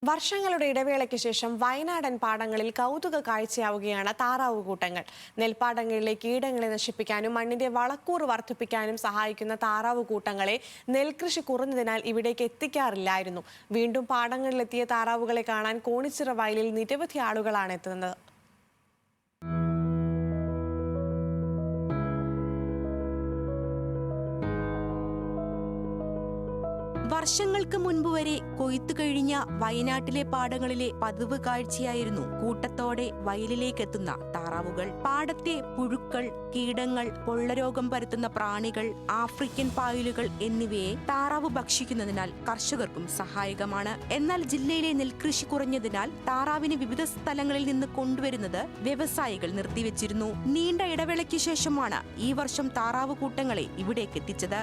വർഷങ്ങളുടെ ഇടവേളയ്ക്ക് ശേഷം വയനാടൻ പാടങ്ങളിൽ കൗതുക കാഴ്ചയാവുകയാണ് താറാവുകൂട്ടങ്ങൾ. നെൽപ്പാടങ്ങളിലെ കീടങ്ങളെ നശിപ്പിക്കാനും മണ്ണിന്റെ വളക്കൂറ് വർദ്ധിപ്പിക്കാനും സഹായിക്കുന്ന താറാവുകൂട്ടങ്ങളെ നെൽകൃഷി കുറഞ്ഞതിനാൽ ഇവിടേക്ക് എത്തിക്കാറില്ലായിരുന്നു. വീണ്ടും പാടങ്ങളിലെത്തിയ താറാവുകളെ കാണാൻ കോണിച്ചിറ വയലിൽ നിരവധി ആളുകളാണ് എത്തുന്നത്. വർഷങ്ങൾക്ക് മുൻപ് വരെ കൊയ്ത്തു കഴിഞ്ഞ വയനാട്ടിലെ പാടങ്ങളിലെ പതിവ് കാഴ്ചയായിരുന്നു കൂട്ടത്തോടെ വയലിലേക്കെത്തുന്ന താറാവുകൾ. പാടത്തെ പുഴുക്കൾ, കീടങ്ങൾ, പൊള്ളരോഗം പരത്തുന്ന പ്രാണികൾ, ആഫ്രിക്കൻ പായലുകൾ എന്നിവയെ താറാവ് ഭക്ഷിക്കുന്നതിനാൽ കർഷകർക്കും സഹായകമാണ്. എന്നാൽ ജില്ലയിലെ നെൽകൃഷി കുറഞ്ഞതിനാൽ താറാവിനെ വിവിധ സ്ഥലങ്ങളിൽ നിന്ന് കൊണ്ടുവരുന്നത് വ്യവസായികൾ നിർത്തിവെച്ചിരുന്നു. നീണ്ട ഇടവേളയ്ക്ക് ശേഷമാണ് ഈ വർഷം താറാവ് കൂട്ടങ്ങളെ ഇവിടേക്ക് എത്തിച്ചത്.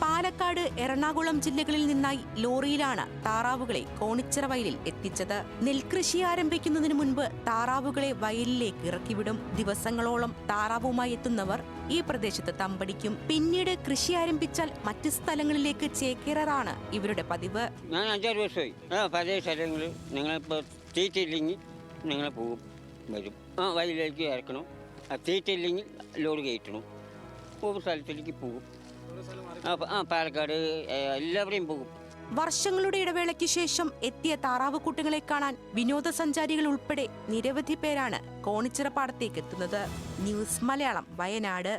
പാലക്കാട്, എറണാകുളം ജില്ലകളിൽ നിന്നായി ലോറിയിലാണ് താറാവുകളെ കോണിച്ചിറ വയലിൽ എത്തിച്ചത്. നെൽകൃഷി ആരംഭിക്കുന്നതിന് മുൻപ് താറാവുകളെ വയലിലേക്ക് ഇറക്കിവിടും. ദിവസങ്ങളോളം താറാവുമായി എത്തുന്നവർ ഈ പ്രദേശത്ത് തമ്പടിക്കും. പിന്നീട് കൃഷി ആരംഭിച്ചാൽ മറ്റ് സ്ഥലങ്ങളിലേക്ക് ചേക്കേറാറാണ് ഇവരുടെ പതിവ്. ഞാൻ 5-6 വർഷമായി പല സ്ഥലങ്ങളിൽ ഞങ്ങളിപ്പോൾ തീറ്റയില്ലെങ്കിൽ ഞങ്ങൾ പോകും, വരും. വയലിലേക്ക് ഇറക്കണം. തീറ്റയില്ലെങ്കിൽ ലോഡ് കയറ്റണം. ഒരു സ്ഥലത്തിലേക്ക് പോകും. പാലക്കാട് എല്ലാവരെയും പോകും. വർഷങ്ങളുടെ ഇടവേളയ്ക്ക് ശേഷം എത്തിയ താറാവുകൂട്ടങ്ങളെ കാണാൻ വിനോദസഞ്ചാരികൾ ഉൾപ്പെടെ നിരവധി പേരാണ് കോണിച്ചിറ പാടത്തേക്ക് എത്തുന്നത്. ന്യൂസ് മലയാളം, വയനാട്.